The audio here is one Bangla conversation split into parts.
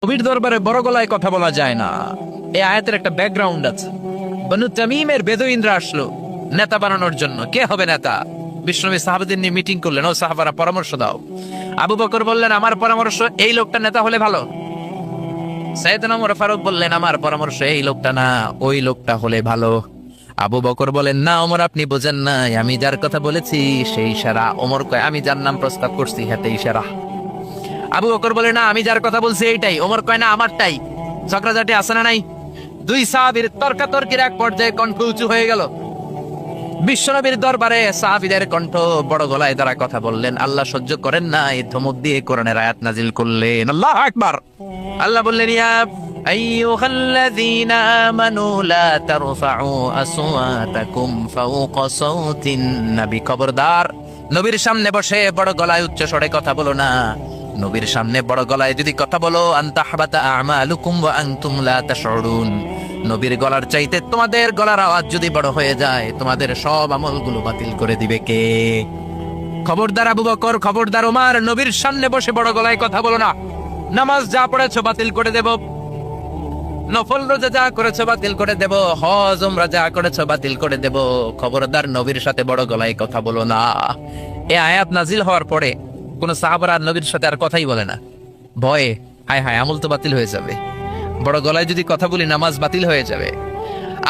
নবীর দরবারে বড় গলায় কথা বলা যায় না। এই আয়াতের একটা ব্যাকগ্রাউন্ড আছে। বনু তামিমের বেদুইনরা আসলো নেতা বানানোর জন্য। কে হবে নেতা? বিশ্বনবী সাহাবাদের নিয়ে মিটিং করলেন, ও সাহাবারা পরামর্শ দাও। আবু বকর বললেন, আমার পরামর্শ এই লোকটা নেতা হলে ভালো। সাইয়েদনা ওমর ফারুক বললেন, আমার পরামর্শ এই লোকটা না, ওই লোকটা হলে ভালো। আবু বকর বলেন, না ওমর, আপনি বোঝেন নাই, আমি যার কথা বলেছি সেই ইশারা। ওমর কয়, আমি যার নাম প্রস্তাব করছি হাতে ইশারা। আবু বকর বলে, না আমি যার কথা বলছি এইটাই। ওমর কয়, না আমারটাই। ঝগড়াঝাটি আছে না নাই? দুই সাহাবীর তর্কাতর্কির এক পর্যায়ে কণ্ঠ উঁচু হয়ে গেল। বিশ্বনবীর দরবারে সাহাবীদের কণ্ঠ বড় গলায় তারা কথা বললেন। আল্লাহ সহ্য করেন না, এই ধমক দিয়ে কোরআনের আয়াত নাজিল করলেন। আল্লাহু আকবার। আল্লাহ বললেন, ইয়া আইয়ুহাল্লাযীনা আমানু লা তারফাউ আসওয়াতাকুম ফাওকা সাওতিন নবী। খবরদার, নবীর সামনে বসে বড় গলায় উচ্চ স্বরে কথা বলো না। নবীর সামনে বড় গলায় যদি কথা বলো, আনতাহবাতা আমালুকুম ওয়া আনতুম লা তাশউরুন। নবীর গলার চাইতে তোমাদের গলার আওয়াজ যদি বড় হয়ে যায়, তোমাদের সব আমলগুলো বাতিল করে দিবে কে? খবরদার আবু বকর, খবরদার ওমর, নবীর সামনে বসে বড় গলায় কথা বলো না। নামাজ যা পড়েছো বাতিল করে দেব, নফল রোজা যা করেছো বাতিল করে দেব, হজ উমরা যা করেছো বাতিল করে দেব। খবরদার নবীর সাথে বড় গলায় কথা বলো না। এই আয়াত নাজিল হওয়ার পরে কোন সাহাবারা নবীর সাথে আর কথাই বলে না, ভয়ে। হায় হায়, আমল তো বাতিল হয়ে যাবে, বড় গলায় যদি কথা বলি নামাজ বাতিল হয়ে যাবে।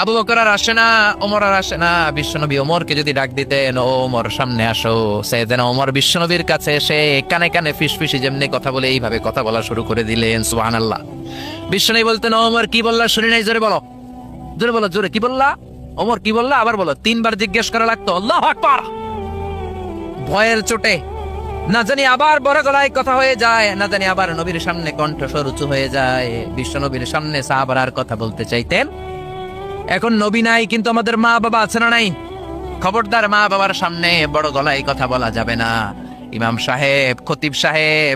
আবু বকর আর আসে না, ওমর আর আসে না। বিশ্বনবী ওমরকে যদি ডাক দিতেন, ও ওমর সামনে আসো, সাইয়েদনা ওমর বিশ্বনবীর কাছে এসে কানে কানে ফিসফিসি যেমনি কথা বলে এইভাবে কথা বলা শুরু করে দিলেন। সুবহানাল্লাহ। বিশ্বনবী বলতেন, ওমর কি বললা শুনি নাই, জোরে বলো, জোরে বলো, জোরে। কি বললা ওমর, কি বললা? আবার বলো। তিনবার জিজ্ঞেস করা লাগতো। আল্লাহু আকবার। ভয়ের চোটে না জানি আবার বড় গলায় কথা হয়ে যায়, না জানি আবার নবীর সামনে কণ্ঠস্বর উঁচু হয়ে যায়। বিশ্বনবীর সামনে সাহাবারা আর কথা বলতে চাইতেন। এখন নবী নাই, কিন্তু আমাদের মা বাবা আছে না নাই? খবরদার, মা বাবার সামনে বড় গলায় কথা বলা যাবে না। ইমাম সাহেব, খতিব সাহেব,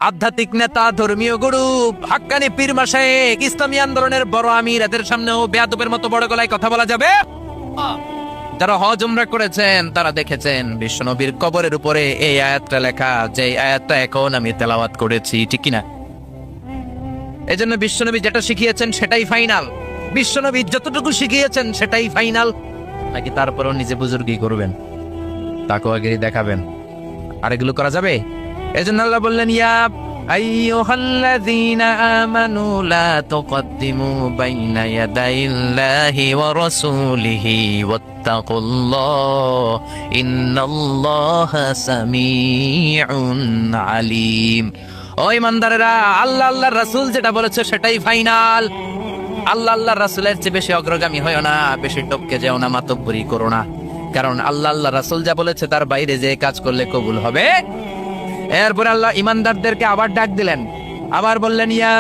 আধ্যাত্মিক নেতা, ধর্মীয় গুরু, হাক্কানি পীর মাশায়েখ, ইসলামী আন্দোলনের বড় আমির, এদের সামনেও বেয়াদবের মতো বড় গলায় কথা বলা যাবে? যারা হজ উমরা করেছেন তারা দেখেছেন বিশ্বনবীর কবরের উপরে এই আয়াতটা লেখা, যে আয়াতটা এখন আমি তেলাওয়াত করেছি, ঠিক কিনা? এজন্য বিশ্বনবী যেটা শিখিয়েছেন সেটাই ফাইনাল। বিশ্বনবী যতটুকু শিখিয়েছেন সেটাই ফাইনাল। নাকি তারপরও নিজে বুজুর্গি করবেন, তাকওয়াগিরি দেখাবেন, আর এগুলো করা যাবে? এজন্য আল্লাহ বললেন, ইয়া আইয়ুহাল্লাযীনা আমানু লা তুকদ্দিমু বাইনা ইয়াদাইল্লাহি ওয়া রাসূলিহি ওয়াত্তাকুল্লাহ ইন্নাল্লাহা সামিউন আলীম। ও ইমানদারেরা, আল্লাহ আল্লাহর রাসূল যেটা বলেছে সেটাই ফাইনাল। আল্লাহ আল্লাহর রাসূলের চেয়ে বেশি অগ্রগামী হয়ো না, বেশি টপকে যেও না, মাতব্বরি করো না। কারণ আল্লাহ আল্লাহ রাসূল যা বলেছে তার বাইরে যে কাজ করলে কবুল হবে। এরপর আল্লাহ ইমানদারদেরকে আবার ডাক দিলেন, আবার বললেন, ইয়া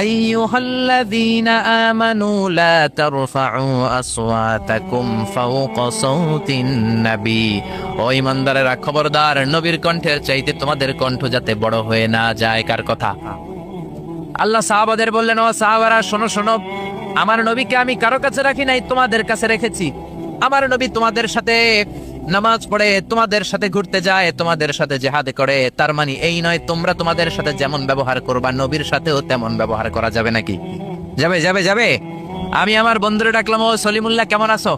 আইয়ুহাল্লাযীনা আমানু লা তারফাউ আসওয়াতাকুম ফাওকা সাওতিন নবী। ও ইমানদারেরা, খবরদার, নবীর কণ্ঠের চাইতে তোমাদের কণ্ঠ যাতে বড় হয়ে না যায়। কার কথা? আল্লাহ সাহাবাদের বললেন, ও সাহাবারা, শোনো শোনো, আমার নবীকে আমি কারো কাছে রাখি নাই, তোমাদের কাছে রেখেছি। আমার নবী তোমাদের সাথে নামাজ পড়ে, তোমাদের সাথে ঘুরতে যায়, তোমাদের সাথে জিহাদ করে। তার মানে এই নয় তোমরা তোমাদের সাথে যেমন ব্যবহার করবা নবীর সাথেও তেমন ব্যবহার করা যাবে নাকি? যাবে যাবে যাবে। আমি আমার বন্ধুরে ডাকলাম, ও সলিমুল্লাহ কেমন আছো?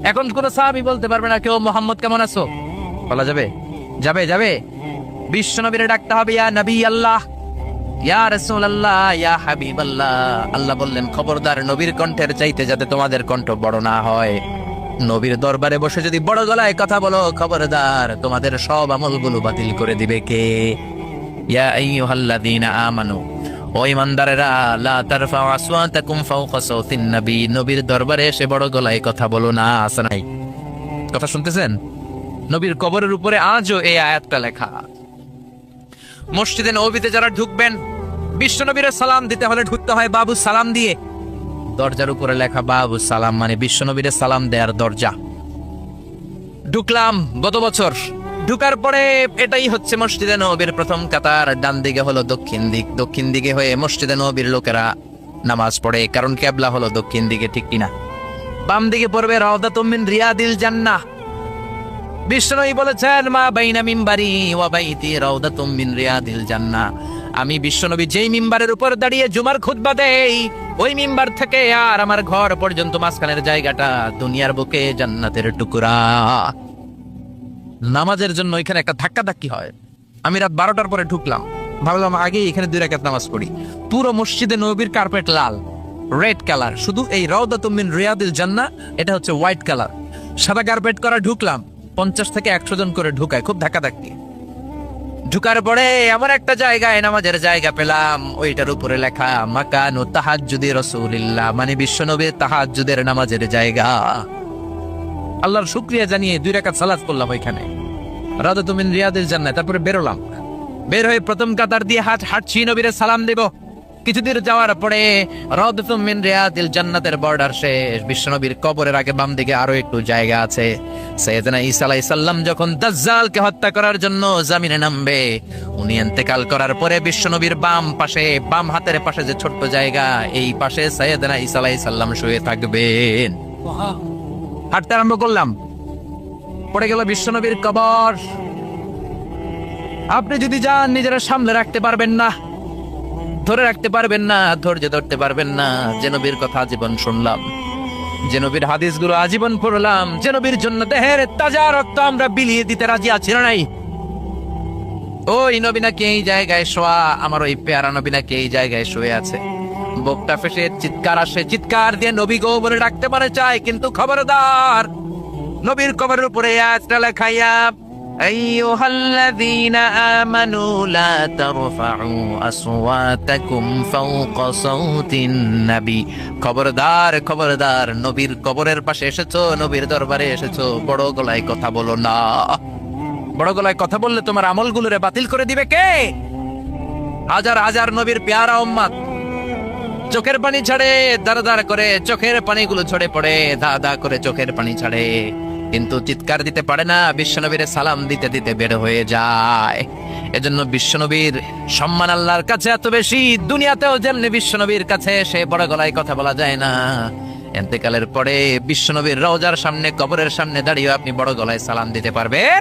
এখন কোন সাহাবী বলতে পারবে না কেউ মোহাম্মদ কেমন আছো, বলা যাবে? যাবে যাবে। বিশ্ব নবীরে ডাকতে হবে, ইয়া নবী আল্লাহ, ইয়া রাসূলুল্লাহ, ইয়া হাবিবাল্লাহ। আল্লাহ বললেন, খবরদার, নবীর কণ্ঠের চাইতে যাতে তোমাদের কণ্ঠ বড় না হয়। নবীর দরবারে বসে যদি বড় গলায় কথা বলো, খবরদার, তোমাদের সব আমলগুলো বাতিল করে দিবে কে? ইয়া আইয়ুহাল্লাযীনা আমানু, ও ঈমানদারেরা, লা তারফাউ আসওয়াতাকুম ফাওকা সাওতিন নবী। নবীর দরবারে এসে বড় গলায় কথা বলো না। আছে নাই? কথা শুনতেছেন? নবীর কবরের উপরে আজও এই আয়াতটা লেখা। মসজিদে নববীতে যারা ঢুকবেন, বিশ্বনবীর সালাম দিতে হলে ঢুকতে হয় বাবু সালাম দিয়ে। দরজার উপরে লেখা বাবু সালাম, মানে বিশ্বনবীর সালাম দেয়ার দরজা। ঢুকলাম গত বছর, ঢুকার পরে এটাই হচ্ছে মসজিদে নববীর প্রথম কাতার। ডান দিকে হলো দক্ষিণ দিক, দক্ষিণ দিকে হয়ে মসজিদে নববীর লোকেরা নামাজ পড়ে, কারণ কিবলা হলো দক্ষিণ দিকে, ঠিক কিনা? বাম দিকে পড়বে রাউদাতুম মিন রিয়াদিল জান্নাহ। বিশ্বনবী বলেছেন, মা বাইনা মিম্বারি ওয়া বাইতি রাউদাতুম মিন রিয়াদিল জান্নাহ। আমি বিশ্বনবী যেই মিম্বারের উপর দাঁড়িয়ে জুমার খুতবা দেই, ওই মিম্বার থেকে আর আমার ঘর পর্যন্ত মাঝখানের জায়গাটা দুনিয়ার বুকে জান্নাতের টুকরা। নামাজের জন্য এখানে একটা ধাক্কাধাক্কি হয়। আমি রাত 12টার পরে ঢুকলাম, ভাবলাম আগে এখানে 2 রাকাত নামাজ পড়ি। পুরো মসজিদে নবীর কার্পেট লাল, রেড কালার, শুধু এই রাউদাতুম মিন রিয়াদিল জান্নাহ এটা হচ্ছে হোয়াইট কালার, সাদা কার্পেট করা। ঢুকলাম, 50 থেকে 100 জন করে ঢুকায়, খুব ধাক্কাধাক্কি। ঢুকার পরে এমন একটা জায়গায় নামাজের জায়গা পেলাম, ওইটার উপরে লেখা মাকানু তাহাজ্জুদি রাসূলিল্লাহ, মানে বিশ্বনবীর তাহাজ্জুদের নামাজের জায়গা। আল্লাহর শুকরিয়া জানিয়ে 2 রাকাত সালাত করলাম ওইখানে, রাউদাতুম মিন রিয়াদিল জান্নাহ। তারপরে বেরোলাম, বের হয়ে প্রথম কাতার দিয়ে হাঁটছি, নবীরে সালাম দেব। কিছুদূর যাওয়ার পরে রাউদাতুম মিন রিয়াদিল জান্নাতের বর্ডার শেষ। বিশ্বনবীর কবরের আগে বাম দিকে আরো একটু জায়গা আছে। সাইয়েদনা ঈসা আলাইহিস সালাম যখন দাজ্জালকে হত্যা করার জন্য জমিনে নামবে, উনি ইন্তেকাল করার পরে বিশ্বনবীর বাম পাশে, বাম হাতের পাশে যে ছোট্ট জায়গা, এই পাশে সাইয়েদনা ঈসা আলাইহিস সালাম শুয়ে থাকবেন। হাঁটতে আরম্ভ করলাম, পড়ে গেল বিশ্বনবীর কবর। আপনি যদি যান নিজেরা সামনে রাখতে পারবেন না, ধরে রাখতে পারবেন না, ধৈর্য ধরতে পারবেন না। যে নবীর কথা আজীবন শুনলাম, যে নবীর হাদিসগুলো আজীবন পড়লাম, যে নবীর জন্য দেহের তাজা রক্ত আমরা বিলিয়ে দিতে রাজি আছি না নাই, ওই নবী নাকি এই জায়গায় শোয়া, আমার ওই পেয়ারা নবী নাকি এই জায়গায় শুয়ে আছে। বুকটা ফেসে চিৎকার আসে, চিৎকার দিয়ে নবী গো বলে ডাকতে পারে চায়, কিন্তু খবরদার, নবীর কবরের উপরে আয়াতটা লেখাইয়া আইয়ুহাল্লাযীনা আমানু লা তারফাউ আসওয়াতাকুম ফাওকা সাওতিন নবী। খবরদার, খবরদার, নবীর কবরের পাশে এসেছো, নবীর দরবারে এসেছো, বড় গলায় কথা বলো না। বড় গলায় কথা বললে তোমার আমলগুলোরে বাতিল করে দিবে কে? হাজার হাজার নবীর পেয়ারা উম্মত চোখের পানি ছাড়ে, দাঁড়া দাঁড়া করে চোখের পানিগুলো ঝরে পড়ে, দা দা করে চোখের পানি ছাড়ে, কিন্তু চিৎকার দিতে পারে না। বিশ্বনবীর সালাম দিতে দিতে বের হয়ে যায়। এজন্য বিশ্বনবীর সম্মান আল্লাহর কাছে এত বেশি, দুনিয়াতেও যেমনি বিশ্বনবীর কাছে সে বড় গলায় কথা বলা যায় না, ইন্তেকালের পরে বিশ্বনবীর রওজার সামনে, কবরের সামনে দাঁড়িয়ে আপনি বড় গলায় সালাম দিতে পারবেন।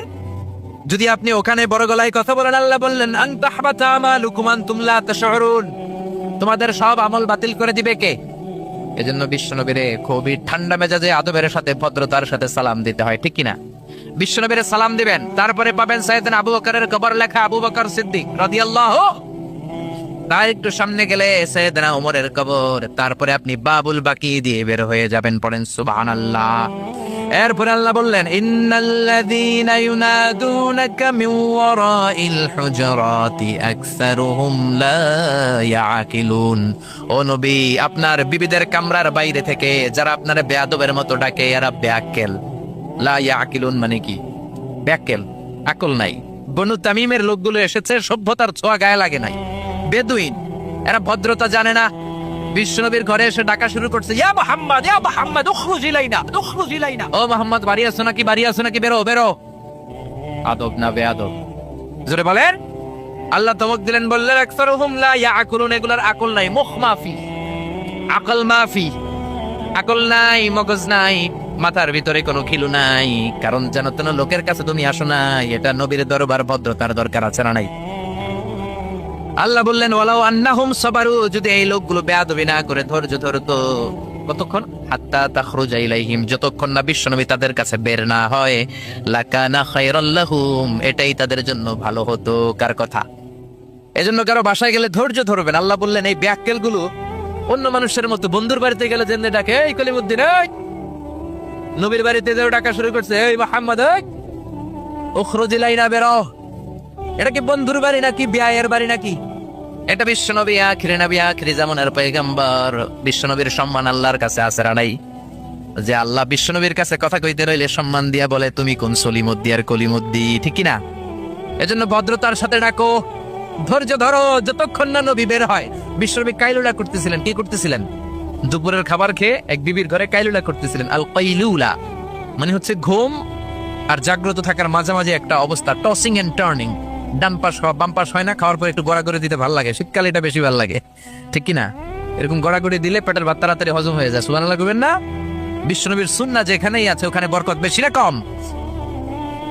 যদি আপনি ওখানে বড় গলায় কথা বলেন, আল্লাহ বললেন আন তাহবাতা আমালুকুম আনতুম লা তাশউরুন, তোমাদের সব আমল বাতিল করে দিবে কে? এজন্য বিশ্বনবীরে খুবই ঠান্ডা মেজাজে, আদবের সাথে, ভদ্রতার সাথে সালাম দিতে হয়, ঠিক কিনা? বিশ্বনবীরে সালাম দিবেন, তারপরে পাবেন সাইয়েদনা আবু বকরের কবর লেখা আবু বকর সিদ্দিক রাদিয়াল্লাহু। তার একটু সামনে গেলে সাইয়েদনা ওমরের কবর, তারপরে আপনি বাবুল বাকি দিয়ে বের হয়ে যাবেন। পড়েন সুবহানাল্লাহ। এরপরে আল্লাহ বললেন ইন্নাল্লাযীনা ইউনাদুনাকা মিন ওয়ারাইল হুজুরাতি আকসারুহুম লা ইয়াকিলুন। ও নবী, আপনার বিবিদের কামরার বাইরে থেকে যারা আপনার বেয়াদবের মতো ডাকে, এরা বেয়াক্কেল। লা ইয়াকিলুন মানে কি? বেয়াক্কেল, আকল নাই। বনু তামিমের লোকগুলো এসেছে, সভ্যতার ছোঁয়া গায়ে লাগে নাই, বেদুইন, এরা ভদ্রতা জানে না। বিশ্বনবীর ঘরে এসে ডাকা শুরু করছে, ইয়া মুহাম্মদ, ইয়া মুহাম্মদ, উখরুজ ইলাইনা, উখরুজ ইলাইনা। ও মুহাম্মদ, বাড়ি আছো নাকি, বাড়ি আছো নাকি, বেরো বেরো। আদব না বেয়াদব? জোরে বলেন। আল্লাহ ধমক দিলেন, বললেন আকসারুহুম লা ইয়াকুলুন, এগুলার আকল নাই, মুখ মাফি, আকল মাফি, আকল নাই, মগজ নাই, মাথার ভিতরে কোনো খিলু নাই। কারণ যেন তেন লোকের কাছে তুমি আসো না, এটা নবীর দরবার, ভদ্রতার দরকার আছে না নাই? আল্লাহ বললেন ওয়ালাউ আন্নাহুম সাবারু, যদি এই লোকগুলো বেয়াদবি না করে ধৈর্য ধরতো, কতক্ষণ? হাত্তা তাখরুজা ইলাইহিম, যতক্ষণ না বিশ্বনবী তাদের কাছে বের না হয়, লাকানা খায়রাল লাহুম, এটাই তাদের জন্য ভালো হতো। কার কথা? এজন্য কারো বাসায় গেলে ধৈর্য ধরবেন। আল্লাহ বললেন এই ব্যাক্কেল গুলো অন্য মানুষের মতো, বন্ধুর বাড়িতে গেলে যেমনি ডাকে, এই কলিমুদ্দিন, এই নবীর বাড়িতে যেও ডাকা শুরু করছে, এই মুহাম্মদ, এই উখরুজ ইলাইনা, বেরো। এটা কি বন্ধুর বাড়ি নাকি বিয়ের বাড়ি নাকি? এটা বিশ্বনবী, আখিরি নবী, আখিরি জামানার পয়গম্বর। বিশ্বনবীর সম্মান আল্লাহর কাছে আছে না নাই? যে আল্লাহ বিশ্বনবীর কাছে কথা কইতে রইলে সম্মান দিয়া বলে, তুমি কোন সলিমুদ্দি আর কলিমুদ্দি, ঠিক কি না? এজন্য ভদ্রতার সাথে ডাকো, ধৈর্য ধরো, যতক্ষণ না নবী বের হয়। বিশ্বনবী কাইলুলা করতেছিলেন। কি করতেছিলেন? দুপুরের খাবার খেয়ে এক বিবির ঘরে কাইলুলা করতেছিলেন। আল কাইলুলা মানে হচ্ছে ঘুম আর জাগ্রত থাকার মাঝামাঝি একটা অবস্থা, টসিং এন্ড টার্নিং। ডান পাশ খাওয়া, বাম পাশ হয় না, খাওয়ার পর একটু গড়াগড়ি দিতে ভালো লাগে, শীতকালে এটা বেশি ভালো লাগে, ঠিক কিনা? এরকম গড়াগড়ি দিলে পেটের ভাত তাড়াতাড়ি হজম হয়ে যায়। সুবহানাল্লাহ কইবেন না? বিশ্বনবীর সুন্নাহ যেখানেই আছে ওখানে বরকত বেশি না কম?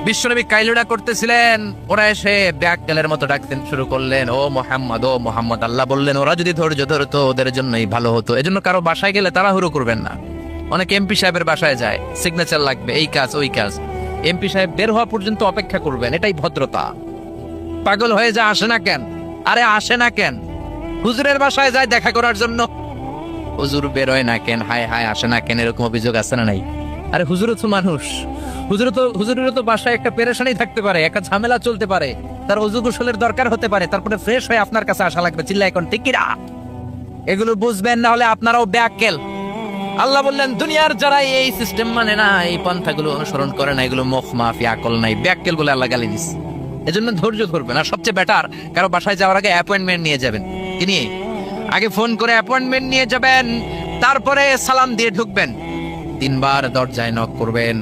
বিশ্বনবী কাইলুনা করতেছিলেন, ওরা এসে ব্যাককেলের মতো ডাকতেন শুরু করলেন, ও মোহাম্মদ, ও মোহাম্মদ। আল্লাহ বললেন ওরা যদি ধৈর্য ধরতো ওদের জন্যই ভালো হতো। এজন্য কারো বাসায় গেলে তাড়াহুড়ো করবেন না। অনেক এমপি সাহেবের বাসায় যায়, সিগনেচার লাগবে, এই কাজ ওই কাজ, এমপি সাহেব বের হওয়া পর্যন্ত অপেক্ষা করবেন, এটাই ভদ্রতা। পাগল হয়ে যা আসে না কেন? আরে আসে না কেন? হুজুরের বাসায় যায় দেখা করার জন্য, হুজুর বেরোয় না কেন, হায় হায় আসে না কেন, এরকম অভিযোগ আছে না নাই? আরে হুজুরও তো মানুষ, হুজুরেরও তো বাসায় একটা পেরেশানি থাকতে পারে, একটা ঝামেলা চলতে পারে, তার অজু গোসলের দরকার হতে পারে, তারপরে ফ্রেশ হয়ে আপনার কাছে আসা লাগবে। চিল্লা এখন ঠিক কিনা? এগুলো বুঝবেন, না হলে আপনারাও ব্যাককেল। আল্লাহ বললেন দুনিয়ার যারা এই সিস্টেম মানে না, এই পন্থাগুলো অনুসরণ করে না, এগুলো মুখ মাফি, আকল নাই, ব্যাককেল বলে আল্লাহ গালি দিস। এজন্য ধৈর্য ধরবেন। আর সবচেয়ে বেটার, কারো বাসায় যাওয়ার আগে অ্যাপয়েন্টমেন্ট নিয়ে যাবেন। কি নিয়ে? আগে ফোন করে অ্যাপয়েন্টমেন্ট নিয়ে যাবেন, তারপরে সালাম দিয়ে ঢুকবেন। 3 বার দরজায় নক করবেন,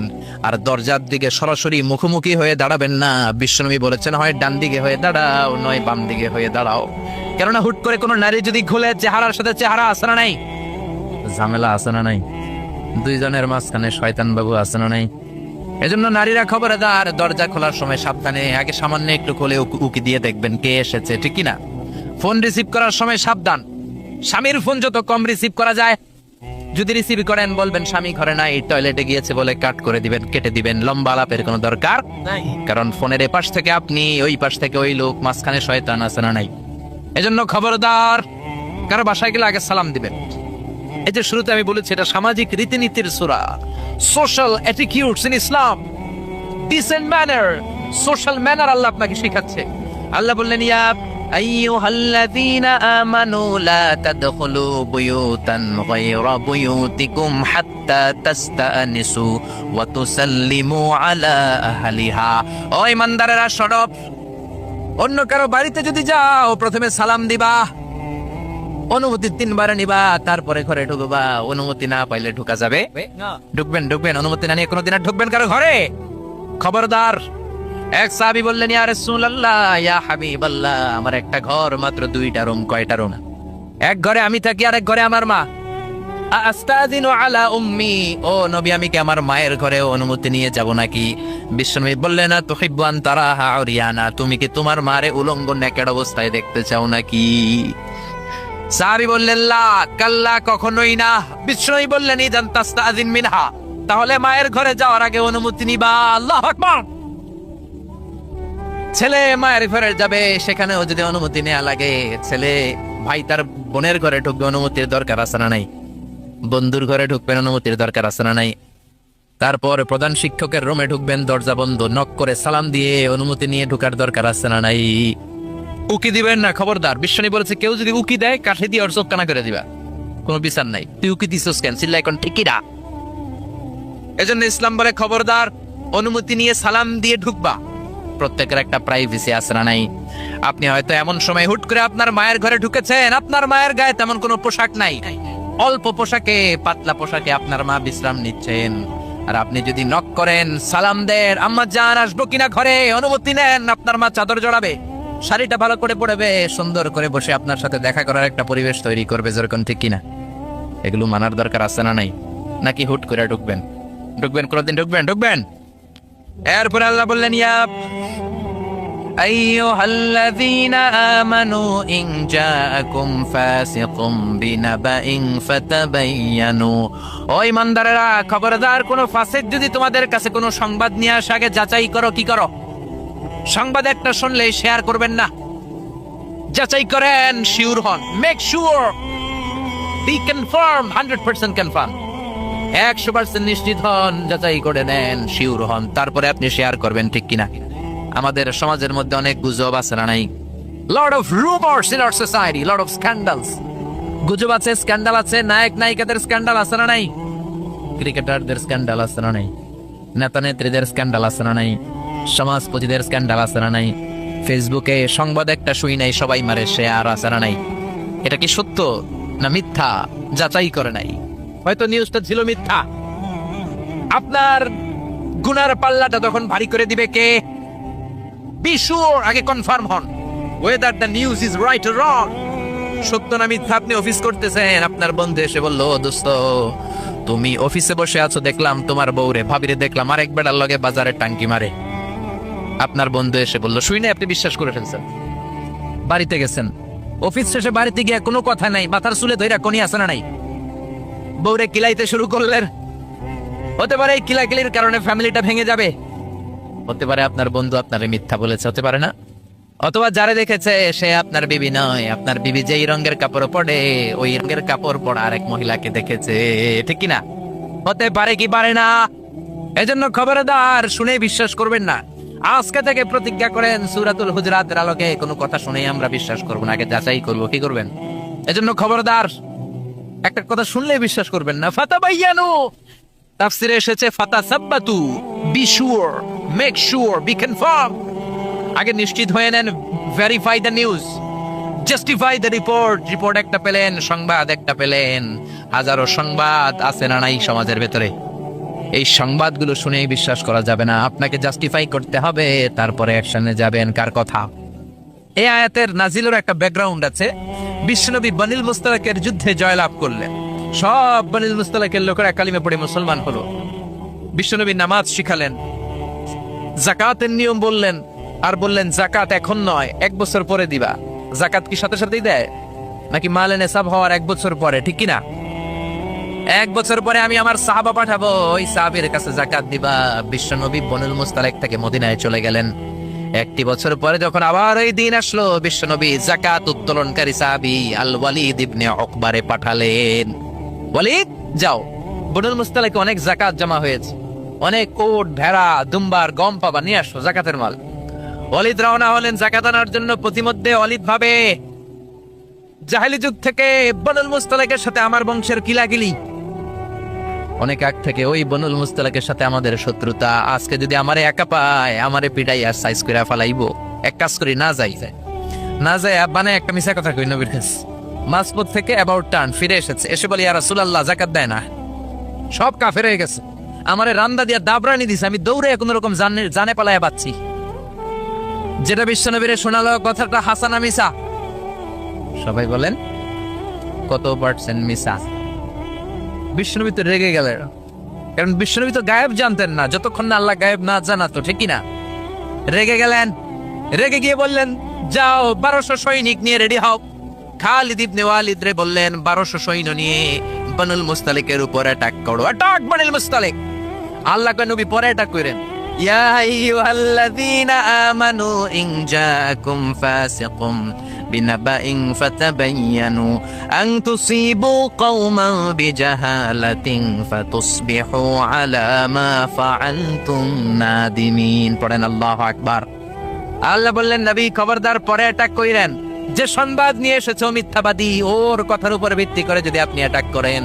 আর দরজার দিকে সরাসরি মুখোমুখি হয়ে দাঁড়াবেন না। বিশ্বনবী বলেছেন হয় ডান দিকে হয়ে দাঁড়াও, নয় বাম দিকে হয়ে দাঁড়াও। কেননা হুট করে কোনো নারী যদি খুলে চেহারার সাথে চেহারা আসে না নাই, ঝামেলা আছে না নাই, দুইজনের মাঝখানে শয়তান বাবু আছে না নাই। এজন্য নারীরা খবরদার, দরজা খোলার সময় সাবধানে, আগে সামান্য একটু খুলে উকি দিয়ে দেখবেন কে এসেছে, ঠিক কিনা? ফোন রিসিভ করার সময় সাবধান, স্বামীর ফোন যত কম রিসিভ করা যায়। যদি রিসিভ করেন বলবেন স্বামী ঘরে নাই, টয়লেটে গিয়েছে বলে কাট করে দিবেন, কেটে দিবেন। লম্বা আলাপের কোনো দরকার নাই, কারণ ফোনের এপাশ থেকে আপনি, ওই পাশ থেকে ওই লোক, মাঝখানে শয়তান আছে না নাই। এজন্য খবরদার, কারো বাসায় গেলে আগে সালাম দিবেন। এই যে শুরুতে আমি বলেছি, এটা সামাজিক রীতিনীতির সূরা, social attitudes in Islam, decent manner, social manner আল্লাহ আপনাকে শেখাচ্ছে। আল্লাহ বললেন ইয়া আইয়ুহাল্লাযীনা আমানু লা তাদখুলু বুয়ুতান গায়রা বুয়ুতিকুম হাত্তা তাস্তানিসু ওয়া তুসাল্লিমু আলা আহলিহা। ও ঈমানদারেরা শোনো, অন্য কারো বাড়িতে যদি যাও প্রথমে সালাম দিবা, অনুমতি 3 বার নিবা, তারপরে ঘরে ঢুকবা। অনুমতি না পাইলে ঢুকা যাবে না? ঢুকবেন। অনুমতি না নিয়ে কোনোদিন আর ঢুকবেন কারো ঘরে? খবরদার। এক সাহাবী বললেন ইয়া রাসূলুল্লাহ, ইয়া হাবিবাল্লাহ, আমার একটা ঘর, মাত্র 2টা রুম। কয়টা রুম? এক ঘরে আমি থাকি, আর এক ঘরে আমার মা। আস্তাযিনু আলা উম্মি, ও নবী, আমি কি আমার মায়ের ঘরে অনুমতি নিয়ে যাব নাকি? বিশ্বনবী বললেন তুহিব্বু আন তারাহা উরিয়ানা, তুমি কি তোমার মারে উলঙ্গ নেকেড অবস্থায় দেখতে চাও নাকি? সাহাবী বললেন লা, কাল্লা, কখনোই না। বিশ্বনবী বললেন ইদান তাস্তাযিন মিনহা, তাহলে মায়ের ঘরে যাওয়ার আগে অনুমতি নিবা। আল্লাহু আকবার। ছেলে মায়ের ঘরে যাবে, সেখানেও যদি অনুমতি নেওয়া লাগে, ছেলে ভাই তার বোনের ঘরে ঢুকবে, অনুমতির দরকার আছে না নাই? বন্ধুর ঘরে ঢুকবেন, অনুমতির দরকার আছে না নাই? তারপর প্রধান শিক্ষকের রুমে ঢুকবেন, দরজা বন্ধ, নক করে সালাম দিয়ে অনুমতি নিয়ে ঢুকার দরকার আছে না নাই? উকি দিবেন না, খবরদার। বিশ্বনবী বলেছে কেউ যদি উকি দেয়, কাঠি দিয়ে ওর চোখ কানা করে দিবা, কোনো বিচার নাই। তুই উকি দিছস কেন? চিল্লা এখন ঠিকই না। এজন্য ইসলাম বলে খবরদার, অনুমতি নিয়ে সালাম দিয়ে ঢুকবা। প্রত্যেকের একটা প্রাইভেসি আছে না নাই? আপনি হয়তো এমন সময় হুট করে আপনার মায়ের ঘরে ঢুকেছেন, আপনার মায়ের গায়ে তেমন কোনো পোশাক নাই, অল্প পোশাকে, পাতলা পোশাকে আপনার মা বিশ্রাম নিচ্ছেন। আর আপনি যদি নক করেন, সালাম দেন, আম্মা জান আসবো কিনা ঘরে, অনুমতি নেন, আপনার মা চাদর জড়াবে, শাড়িটা ভালো করে পড়বে, সুন্দর করে বসে আপনার সাথে দেখা করার একটা পরিবেশ তৈরি করবে, যেরকম ঠিক কিনা? এগুলো মানার দরকার আছে না নাই? নাকি হুট করে ঢুকবেন? কোনদিন ঢুকবেন। এরপর আল্লাহ বললেন ইয়া আইয়ুহাল্লাযীনা আমানু ইন জাআকুম ফাসিকুম বিনাবাইন ফাতাবায়ানু, ও ঈমানদারেরা খবরদার, কোন ফাসিক যদি তোমাদের কাছে কোনো সংবাদ নিয়ে আসে, আগে যাচাই করো। কি করো? সংবাদ একটা শুনলেই শেয়ার করবেন না, যাচাই করেন, শিওর হন, make sure, be confirm, 100% confirm, 100% নিশ্চিত হন, যাচাই করে নেন, শিওর হন, তারপরে আপনি শেয়ার করবেন, ঠিক কিনা? আমাদের সমাজের মধ্যে অনেক গুজব আছে না নাই? Lot of rumours in our society, lot of scandals. গুজব আছে, স্ক্যান্ডাল আছে, নায়ক নায়িকাদের স্ক্যান্ডাল আছে না নাই? ক্রিকেটারদের স্ক্যান্ডাল আছে না নাই? নেতা নেত্রীদের স্ক্যান্ডাল আছে না নাই? সমাজপতিদের স্ক্যান্ডাল আছে না নাই? ফেসবুকে সংবাদ একটা শুই নাই, সবাই মারে শেয়ার আছে না নাই? এটা কি সত্য না মিথ্যা যাচাই করে নাই? হয়তো নিউজটা ছিল মিথ্যা, আপনার গুনার পাল্লাটা তখন ভারী করে দিবে কে? বি শিওর, আগে কনফার্ম হন whether the news is right or wrong, সত্য না মিথ্যা। আপনি অফিস করতেছেন, আপনার বন্ধু এসে বলল, দোস্ত তুমি অফিসে বসে আছো, দেখলাম তোমার বউরে ভাবিরে দেখলাম আরেক বেড়ার লগে বাজারে টাঙ্কি মারে। আপনার বন্ধু এসে বলল, শুই না আপনি বিশ্বাস করে ফেলছেন। বাড়িতে গেছেন, অফিস শেষে বাড়িতে গিয়ে কোনো কথা নাই, মাথার চুলে ধইরা কোনি আছে না নাই, বউরে কিলাইতে শুরু করলেন। হতে পারে এই কিলাকিলির কারণে ফ্যামিলিটা ভেঙে যাবে। হতে পারে আপনার বন্ধু আপনারে মিথ্যা বলেছে, হতে পারে না? অথবা যারে দেখেছে সে আপনার বিবি নয়, আপনার বিবি যেই রঙের কাপড় পরে ওই রঙের কাপড় পরা আরেক মহিলাকে দেখেছে, ঠিক কি না? হতে পারে কি পারে না? এজন্য খবরদার, শুনে বিশ্বাস করবেন না। আজকে থেকে প্রতিজ্ঞা করেন, সূরাতুল হুজুরাতের আলোকে কোনো কথা শুনেই আমরা বিশ্বাস করব না, আগে যাচাই করব। কি করবেন? এজন্য খবরদার, একটা কথা শুনলে বিশ্বাস করবেন না। ফাতাবায়ানু, তাফসিরে এসেছে ফাতাসাব্বাতু, be sure, make sure, be confirm. আগে নিশ্চিত হয়ে নেন, verify the news, justify the report. Report একটা পেলেন, সংবাদ একটা পেলেন, হাজারো সংবাদ আছে না নাই সমাজের ভেতরে। এই সংবাদগুলো শুনেই বিশ্বাস করা যাবে না, আপনাকে জাস্টিফাই করতে হবে, তারপরে অ্যাকশনে যাবেন। কার কথা? এই আয়াতের নাজিলের একটা ব্যাকগ্রাউন্ড আছে। বিশ্বনবী বনিল মুস্তালাকের যুদ্ধে জয়লাভ করলেন, সব বনিল মুস্তালাকের লোকেরা কালিমা পড়ে মুসলমান হলো। বিশ্বনবী নামাজ শিখালেন, যাকাতের নিয়ম বললেন, আর বললেন জাকাত এখন নয়, 1 বছর পরে দিবা। জাকাত কি সাথে সাথেই দেয় নাকি মালে নেশাব হওয়ার 1 বছর পরে, ঠিক কিনা? 1 বছর পরে আমি আমার সাহাবা পাঠাবো, ওই সাহাবীর কাছে জাকাত দিবা। বিশ্বনবী বনুল মুস্তালিক থেকে মদিনায় চলে গেলেন। 1 বছর পরে যখন আবার ওই দিন আসলো, বিশ্বনবী জাকাত উত্তোলনকারী সাহাবী আল ওয়ালিদ ইবনে উকবারে পাঠালেন, ওয়ালিদ যাও, বনুল মুস্তালিকে অনেক জাকাত জমা হয়েছে, অনেক ওট, ভেড়া, দুম্বার, গম পাবা, নিয়ে আসো জাকাতের মাল। ওয়ালিদ রওনা হলেন জাকাত আনার জন্য। প্রতিমধ্যে ওয়ালিদ ভাবে, জাহেলি যুগ থেকে বনুল মুস্তালিকের সাথে আমার বংশের কিলাকিলি, অনেক আগ থেকে ওই বনুল মুস্তালিকের সাথে আমাদের শত্রুতা। আজকে যদি আমারে একা পায়, আমারে পিটাই আর সাইজ করে ফালাইবো। এক কাজ করি, না যাই, না যাই আব্বানে একটা মিছা কথা কই নবীর কাছে। মাসপত থেকে অ্যাবাউট টার্ন ফিরে এসেছে, এসে বলি ইয়া রাসূলুল্লাহ যাকাত দেয় না, সব কাফের হয়ে গেছে, আমারে রান্দা দিয়া দাবরানি দিছে, আমি দৌড়ে কোনো রকম জানে পালায়া পাচ্ছি। যেটা বিশ্বনবীরে শোনালো কথাটা হাসানা মিসা? সবাই বলেন কত পার্সেন্ট মিসা? বিশ্বনবী তো রেগে গেলেন, কারণ বিশ্বনবী তো গায়েব জানতেন না, যতক্ষণ না আল্লাহ গায়েব না জানাতো, ঠিক কিনা? রেগে গেলেন, রেগে গিয়ে বললেন, যাও 1200 সৈনিক নিয়ে রেডি হও। খালিদ ইবনে ওয়ালিদ রে বললেন, 1200 সৈন্য নিয়ে বনুল মুস্তালিকের উপর অ্যাটাক করো। অ্যাটাক বনুল মুস্তালিক। আল্লাহ কয় নবী পরে অ্যাটাক করেন। ইয়া আইয়ুহাল্লাযীনা আমানু ইন জাআকুম ফাসিকুম বিনাবাইন ফাতাবায়ানু আন তুসিবু কওমান বিজাহালাতিন ফাতুসবিহু আলা মা ফাআলতুম নাদিমিন। পড়েন আল্লাহু আকবার। আল্লাহ বললেন, নবী খবরদার পরে অ্যাটাক কইরেন। যে সংবাদ নিয়ে এসেছে মিথ্যাবাদী, ওর কথার উপর ভিত্তি করে যদি আপনি অ্যাটাক করেন,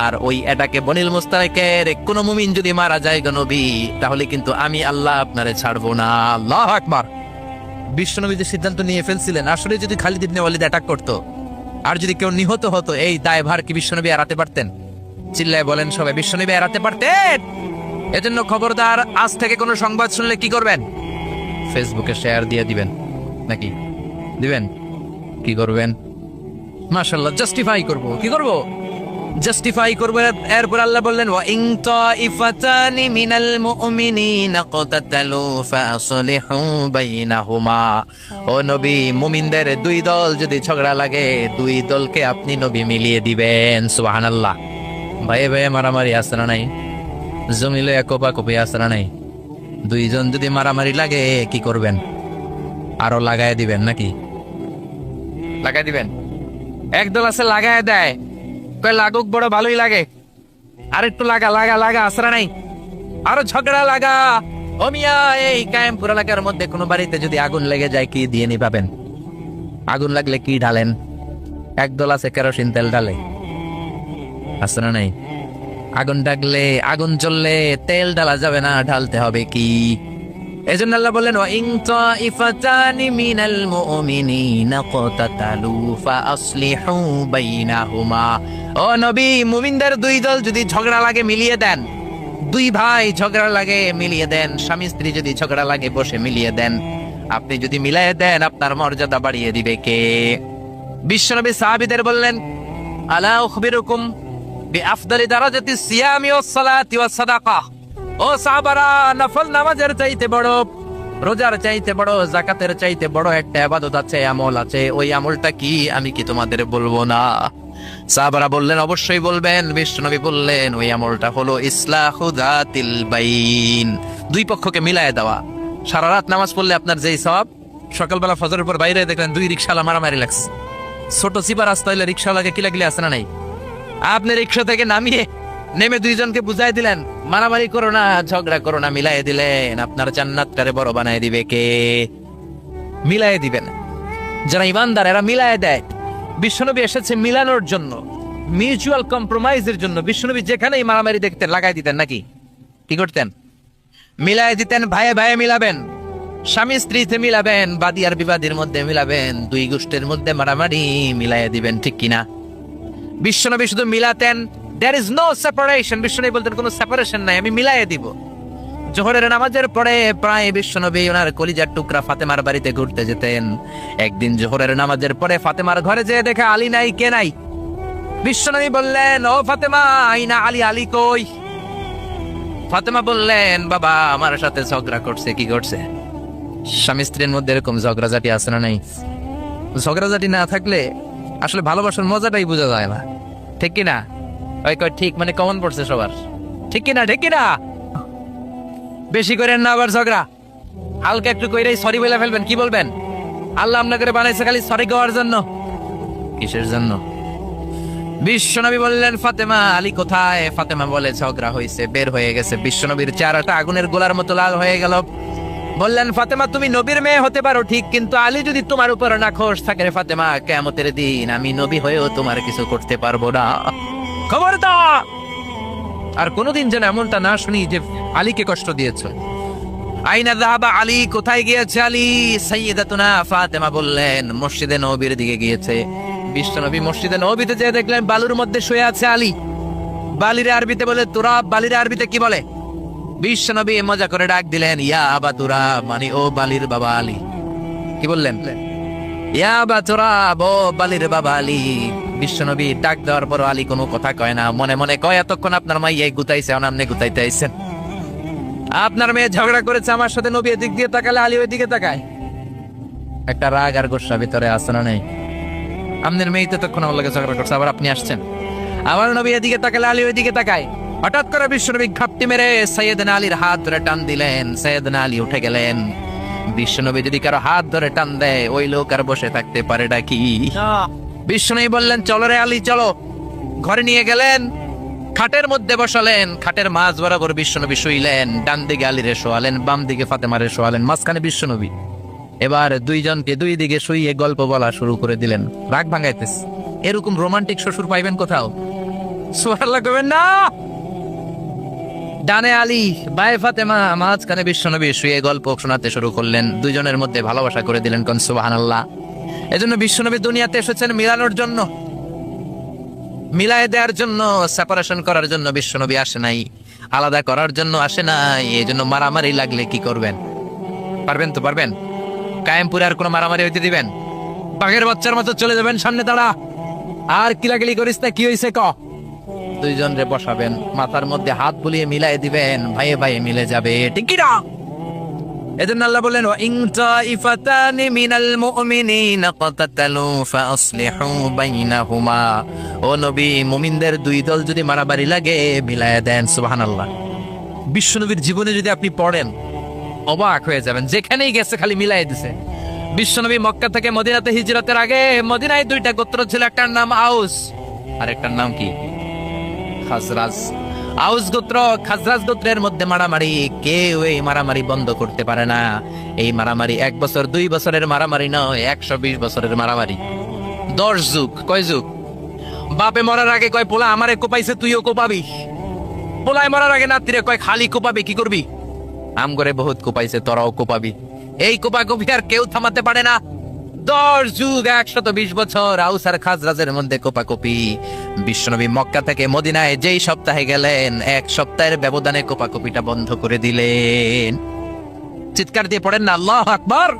আর ওই অ্যাটাকে বনিল মুস্তালিকের কোন মুমিন যদি মারা যায় গো নবী, তাহলে কিন্তু আমি আল্লাহ আপনারে ছাড়বো না। আল্লাহু আকবার। বিশ্বনবী যে সিদ্ধান্ত নিয়ে ফেলছিলেন, আসলে যদি খালিদ ইবনে ওয়ালিদ অ্যাটাক করতো আর যদি কেউ নিহত হতো, এই দায়ভার কি বিশ্বনবী এড়াতে পারতেন? চিল্লায় বলেন সবাই, বিশ্বনবী এড়াতে পারতেন? এজন্য খবরদার, আজ থেকে কোনো সংবাদ শুনলে কি করবেন? ফেসবুকে শেয়ার দিয়ে দিবেন, নাকি দিবেন? কি করবেন? মাশাআল্লাহ, জাস্টিফাই করব। কি করব? জাস্টিফাই করব। এরপর আল্লাহ বললেন, ওয়া ইন তাইফাতানি মিনাল মুমিনিনা ক্তাতালু ফাসলিহু বাইনাহুমা। ও নবী, মুমিনদের 2 দল যদি ঝগড়া লাগে, 2 দলকে আপনি নবী মিলিয়ে দিবেন। সুবহানাল্লাহ। ভাই ভাই মারামারি আছে না নাই? জমিলে কোপাকুপি আছে না নাই? 2 জন যদি মারামারি লাগে কি করবেন? আরো লাগায় দিবেন নাকি? লাগাই দিবেন। একদল আছে লাগায় দেয়, কয় লাগুক, বড় ভালোই লাগে, আর একটু লাগা লাগা লাগা, আসরা নাই, আরো ঝগড়া লাগা। ও মিয়া, এই কায়েমপুর এলাকার মধ্যে কোনো বাড়িতে যদি আগুন লেগে যায়, কি দিয়ে নিভাবেন? আগুন লাগলে কি ঢালেন? একদল আছে কেরোসিন তেল ঢালে, আসরা নাই? আগুন ডাকলে, আগুন জ্বললে তেল ঢালা যাবে না, ঢালতে হবে কি? এজন্য আল্লাহ বললেন, ওয়া ইন তাইফাতানি মিনাল মুমিনিনা ক্তাতালু ফাসলিহু বাইনাহুমা। ও নবী, মুমিনদের 2 দল যদি ঝগড়া লাগে মিলিয়ে দেন। 2 ভাই ঝগড়া লাগে মিলিয়ে দেন। স্বামী স্ত্রী যদি ঝগড়া লাগে বসে মিলিয়ে দেন। আপনি যদি মিলিয়ে দেন, আপনার মর্যাদা বাড়িয়ে দিবে কে? বিশ্বনবী সাহাবীদের বললেন, আলা উখবিরুকুম বিআফদালি দারাজাতিস সিয়ামি ওয়াস সালাতি ওয়াস সাদাকা। ও সাহাবারা, নফল নামাজের চাইতে বড় রোজার চাইতে বড়, জাকাতের চাইতে বড় একটা ইবাদত আছে, আমল আছে। ওই আমলটা কি আমি কি তোমাদের বলবো না? সাহাবারা বললেন অবশ্যই বলবেন। বিশ্বনবী বললেন ওই আমলটা হলো ইসলাহু যাতিল বাইন, দুই পক্ষকে মিলায় দেওয়া। সারা রাত নামাজ পড়লে আপনার যেই সওয়াব, সকালবেলা ফজরের পর বাইরে দেখলেন দুই রিকশাওয়ালা মারামারি লাগছে। ছোট চিপা রাস্তা হইলে রিকশাওয়ালাকে কিলাকিলি আছে না নাই? আপনি রিকশা থেকে নামিয়ে নেমে দুইজনকে বুঝাই দিলেন মারামারি করো না, ঝগড়া করো না, মিলাই দিলেন। আপনার জান্নাতটারে বড় বানায় দিবে কে? মিলাই দিবেন। যারা ইমানদার এরা মিলাই দেয়। বিশ্বনবী এসেছে মিলানোর জন্য, মিউচুয়াল কম্প্রোমাইজের জন্য। বিশ্বনবী যেখানেই মারামারি দেখতেন লাগাই দিতেন, নাকি কি করতেন? মিলাই দিতেন। ভাইয়ে ভাইয়ে মিলাবেন, স্বামী স্ত্রীতে মিলাবেন, বাদী আর বিবাদীর মধ্যে মিলাবেন, দুই গোষ্ঠীর মধ্যে মারামারি মিলাই দিবেন, ঠিক কিনা? বিশ্বনবী শুধু মিলাতেন, there is no separation। বিশ্বনবী বলতেন কোনো সেপারেশন নাই, আমি মিলাইয়ে দিব। জোহরের নামাজের পরে প্রায় বিশ্বনবী ওনার কলিজার টুকরা ফাতেমার বাড়িতে ঘুরতে যেতেন। একদিন জোহরের নামাজের পরে ফাতেমার ঘরে যেয়ে দেখে আলী নাই। কে নাই? বিশ্বনবী বললেন ও ফাতেমা, আইনা আলী, আলী কই? ফাতেমা বললেন বাবা আমার সাথে ঝগড়া করছে। কি করছে? স্বামী স্ত্রীর মধ্যে এরকম ঝগড়াঝাটি আছে না নাই? ঝগড়াঝাটি না থাকলে আসলে ভালোবাসার মজাটাই বোঝা যায় না, ঠিক কিনা? ওই কয় ঠিক, মানে কমন পড়ছে সবার, ঠিক কিনা? ঠিক কিনা? বেশি করেন না আবার ঝগড়া, হালকা একটু কইরাই সরি বলে ফেলবেন। কি বলবেন? আল্লাহ আপনাকে বানাইছে খালি সরি গাওয়ার জন্য। কিসের জন্য? বিশ্বনবী বললেন ফাতেমা, আলী কোথায়? ফাতেমা বলে ঝগড়া হয়েছে, বের হয়ে গেছে। বিশ্বনবীর চেহারাটা আগুনের গোলার মতো লাল হয়ে গেল। বললেন ফাতেমা তুমি নবীর মেয়ে হতে পারো ঠিক, কিন্তু আলী যদি তোমার উপর না খোশ থাকে রে ফাতেমা, কিয়ামতের দিন আমি নবী হয়েও তোমার কিছু করতে পারবো না। খবরদার আর কোনোদিন যেন এমনটা না শুনি যে আলীকে কষ্ট দিয়েছো। আইনা যাহাবা আলী, কোথায় গিয়েছে আলী? সাইয়্যিদাতুনা ফাতেমা বললেন মসজিদে নববীর দিকে গিয়েছে। বিশ্বনবী মসজিদে নববীতে যেয়ে দেখলেন বালুর মধ্যে শুয়ে আছে আলী। বালিরে আরবিতে বলে তুরাব, বালিরে আরবিতে কি বলে? বিশ্বনবী মজা করে ডাক দিলেন ইয়া আবা তুরাব, মানে ও বালির বাবা আলী। কি বললেন? ইয়া আবা তুরাব, ও বালির বাবা আলী। বিশ্বনবী ডাক দেওয়ার পর আলী কোনো কথা কয় না, মনে মনে কয় এতক্ষণ আপনার মাইয়াই গুতাইছে, আপনি গুতাইতে আইছেন। আপনার মেয়ে ঝগড়া করেছে আমার সাথে, নবী এদিক দিয়ে তাকালে আলী ওই দিকে তাকায়। একটা রাগ আর গোসা ভিতরে আছে না নেই? আপনার মেয়ে তো তখন আমার লাগে ঝগড়া করছে, আবার আপনি আসছেন। আমার নবী এদিকে তাকালে আলী ওই দিকে তাকায়। হঠাৎ করে বিশ্বনবী ঘাপটি মেরে সাইয়েদনা আলীর হাত ধরে টান দিলেন। সাইয়েদনা আলী উঠে গেলেন। বিশ্বনবী যদি কারো হাত ধরে টান দেয় ওই লোক আর বসে থাকতে পারে নাকি? বিশ্বনবী বললেন চলো রে আলী চলো। ঘরে নিয়ে গেলেন, খাটের মধ্যে বসালেন, খাটের মাঝ বরাবর বিশ্বনবী শুইলেন। ডান দিকে আলীরে শোয়ালেন, বাম দিকে ফাতেমারে শোয়ালেন, মাঝখানে বিশ্বনবী। এবার দুইজনকে দুই দিকে শুইয়ে গল্প বলা শুরু করে দিলেন। রাগ ভাঙাইতেছে। এরকম রোমান্টিক শ্বশুর পাইবেন কোথাও? সুবহানাল্লাহ কইবেন না? ডানে আলী, বায়ে ফাতেমা, মাঝখানে বিশ্বনবী শুয়ে গল্প শোনাতে শুরু করলেন। দুইজনের মধ্যে ভালোবাসা করে দিলেন। কোন সুবহানাল্লাহ। এজন্য বিশ্বনবী দুনিয়াতে এসেছেন মিলানোর জন্য, মিলায় দেওয়ার জন্য, সেপারেশন করার জন্য বিশ্বনবী আসে নাই, আলাদা করার জন্য আসে নাই। এই জন্য মারামারি লাগলে কি করবেন? পারবেন তো? পারবেন? কায়েমপুরে আর কোনো মারামারি হইতে দিবেন? বাঘের বাচ্চার মতো চলে যাবেন সামনে দাঁড়া, আর কিলাকিলি করিস না, কি হয়েছে ক? দুইজন রে বসাবেন, মাথার মধ্যে হাত বুলিয়ে মিলাই দিবেন, ভাইয়ে ভাইয়ে মিলে যাবে, ঠিক কি না? এজন্য আল্লাহ বলেন ওয়া ইন তাইফাতানি মিনাল মুমিনিনা ক্বাতালু ফাসলিহু বাইনাহুমা। ও নবী, মুমিনদের দুই দল যদি মারামারি লাগে মিলায়া দেন। সুবহানাল্লাহ। বিশ্বনবীর জীবনে যদি আপনি পড়েন অবাক হয়ে যাবেন, যেখানেই গেছে খালি মিলাই দিছে। বিশ্বনবী মক্কা থেকে মদিনাতে হিজরতের আগে মদিনায় দুইটা গোত্র ছিল, একটার নাম আউস আর একটার নাম কি? খাজরাজ। আউস গোত্র খাজরাজ গোত্রের মধ্যে মারামারি, কেউ এই মারামারি বন্ধ করতে পারে না। এই মারামারি 1 বছর 2 বছরের মারামারি নয়, 120 বছরের মারামারি। 10 যুগ। কয় যুগ? বাপে মরার আগে কয় পোলা আমারে কোপাইছে তুইও কোপাবি, পোলায় মরার আগে নাতিরে কয় খালি কোপাবি, কি করবি? আম করে বহুত কোপাইছে, তোরাও কোপাবি। এই কোপাকুপি আর কেউ থামাতে পারে না। 10 যুগ 120 বছর আউস আর খাজরাজের মধ্যে কোপাকুপি। বিশ্বনবী মক্কা থেকে মদিনায় যেই সপ্তাহে গেলেন 1 সপ্তাহের ব্যবধানে কোপাকুপিটা বন্ধ করে দিলেন। চিৎকার দিয়ে পড়েন না আল্লাহু আকবার।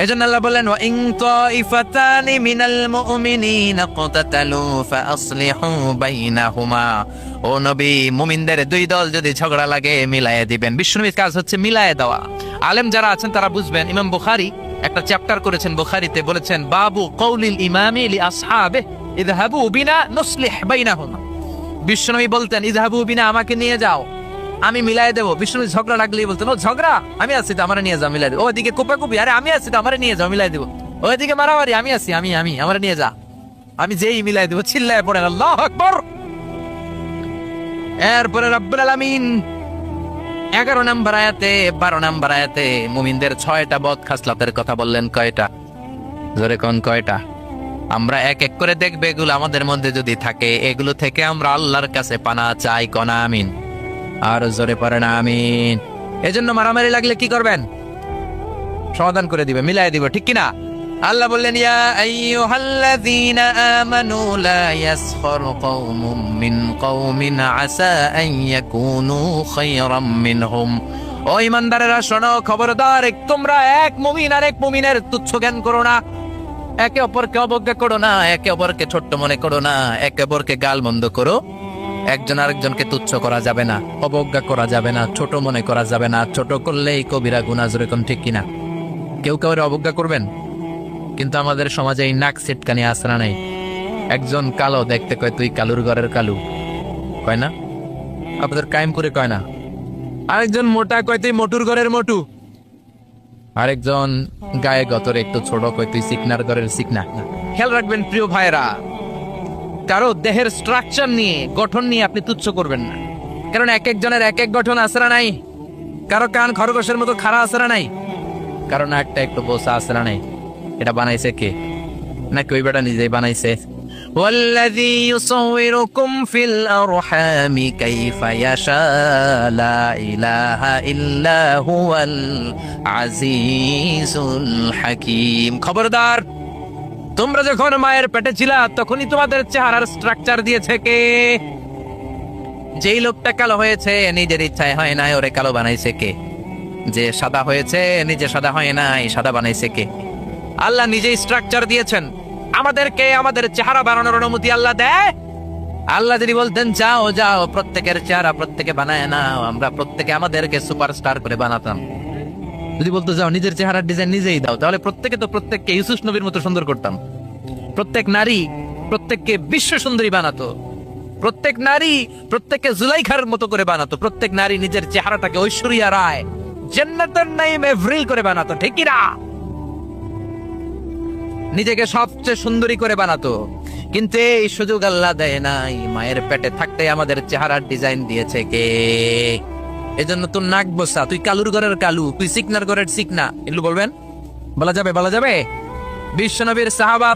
এজন্য আল্লাহ বললেন ওয়া ইন তাইফাতানি মিনাল মুমিনিনা ক্তাতালু ফাআসলিহু বাইনাহুমা। ও নবী, মুমিনদের দুই দল যদি ঝগড়া লাগে মিলায়ে দিবেন। বিশ্বনবীর কাজ হচ্ছে মিলায়ে দেওয়া। আলেম যারা আছেন তারা বুঝবেন। ইমাম বুখারী একটা চ্যাপ্টার করেছেন বুখারীতে, বলেছেন বাবু কওলিল ইমামি লি আসহাবে ইযহাবু বিনা নুসলিহ বাইনাহুমা। বিশ্বনবী বলতেন ইযহাবু বিনা, আমাকে নিয়ে যাও, আমি মিলাই দেবো। বিষ্ণু ঝগড়া লাগলেই বলতেন ও ঝগড়া, আমি আছি তো, আমার নিয়ে যাও, মিলাই দেবো। ওইদিকে কোপাকুপি, আরে আমি আছি তো, আমার নিয়ে যাও, মিলাই দেবো। ওইদিকে মারামারি, আমি আছি, আমি আমার নিয়ে যা, আমি যেই মিলাই দেবো। চিল্লায় পড়েন আল্লাহু আকবার। এরপরে রব্বুল আলামিন 11 নম্বর আয়াতে 12 নম্বর আয়াতে মুমিনদের 6টা বদ খাসলাতের কথা বললেন। কয়টা? জোরে কোন কয়টা? আমরা এক এক করে দেখবে, এগুলো আমাদের মধ্যে যদি থাকে, এগুলো থেকে আমরা আল্লাহর কাছে পানা চাই। কোন আমিন? আর জোরে পড়েন আমিন। এজন্য মারামারি লাগলে কি করবেন? সমাধান করে দিবে, মিলাই দিব, ঠিক কিনা? আল্লাহ বললেন ইয়া আইয়ুহাল্লাযীনা আমানু লা ইয়াসখার কওমুম মিন কওমিন আসা আন ইয়াকুনু খায়রাম মিনহুম। ও ঈমানদারেরা শোনো, খবরদার, তোমরা এক মুমিন আর এক মুমিনের তুচ্ছ জ্ঞান করো না, একে অপরকে অবজ্ঞা করো না, একে অপরকে ছোট্ট মনে করো না, একে অপরকে গালমন্দ করো। একজন আরেকজনকে তুচ্ছ করা যাবে না, অবজ্ঞা করা যাবে না, ছোট মনে করা যাবে না। ছোট করলেই কবিরা গুনাহ, যেরকম, ঠিক কিনা? কেউ কাউরে অবজ্ঞা করবেন, কিন্তু আমাদের সমাজে এই নাক সেটকানি আসরা নাই। একজন কালো দেখতে কয় তুই কালুর ঘরের কালু, কয় না? আপনাদের কায়েম করে কয় না? আরেকজন মোটা কয় তুই মোটুর ঘরের মোটু, আরেকজন গায়ে গতর একটু ছোট কয় তুই সিকনার ঘরের সিকনা। খেয়াল রাখবেন প্রিয় ভাইরা, কারো দেহের স্ট্রাকচার নিয়ে, গঠন নিয়ে আপনি তুচ্ছ করবেন না, কারণ এক একজনের এক এক গঠন আসরা নাই। কারো কান খরগোশের মতো খাড়া আসরা নাই, কারণ একটা একটু বোসা আসরা নাই। এটা বানাইছে কে? নাকি ওই বেটা নিজেই বানাইছে? ওয়াল্লাযী ইউসাউইরুকুম ফিল আরহামি কাইফা ইয়াশা লা ইলাহা ইল্লা হুয়াল আজিজুল হাকীম। খবরদার, তোমরা যখন মায়ের পেটে ছিলা তখনই তোমাদের চেহারার স্ট্রাকচার দিয়েছে কে? যেই লোকটা কালো হয়েছে নিজের ইচ্ছায় হয় নাই, ওরে কালো বানাইছে কে? যে সাদা হয়েছে নিজে সাদা হয় নাই, সাদা বানাইছে কে? আল্লাহ নিজেই স্ট্রাকচার দিয়েছেন। আমাদেরকে আমাদের চেহারা বানানোর অনুমতি আল্লাহ দেয়? আল্লাহ যদি বলতেন যাও যাও প্রত্যেকের চেহারা প্রত্যেকে বানায় নাও, আমরা প্রত্যেকে আমাদেরকে সুপারস্টার করে বানাতাম। যদি বলতো যাও নিজের চেহারার ডিজাইন নিজেই দাও, তাহলে প্রত্যেকে তো প্রত্যেককে ইউসুফ নবীর মতো সুন্দর করতাম। প্রত্যেক নারী প্রত্যেককে বিশ্ব সুন্দরী বানাতো, প্রত্যেক নারী প্রত্যেককে জুলাইখার মতো করে বানাতো, প্রত্যেক নারী নিজের চেহারাটাকে ঐশ্বরিয়া রায়, জান্নাতুন নাঈম এভরিল করে বানাতো, ঠিক কি না? নিজেকে সবচেয়ে সুন্দরী করে বানাতো। কিন্তু এই সুযোগ আল্লাহ দেয় নাই। মায়ের পেটে থাকতে আমাদের চেহারার ডিজাইন দিয়েছে কে? এজন্য তোর নাক বসা, তুই কালুর ঘরের কালু, তুই সিকনার ঘরের সিকনা, এগুলো বলবেন? বলা যাবে? বলা যাবে? বিশ্বনবীর সাহাবা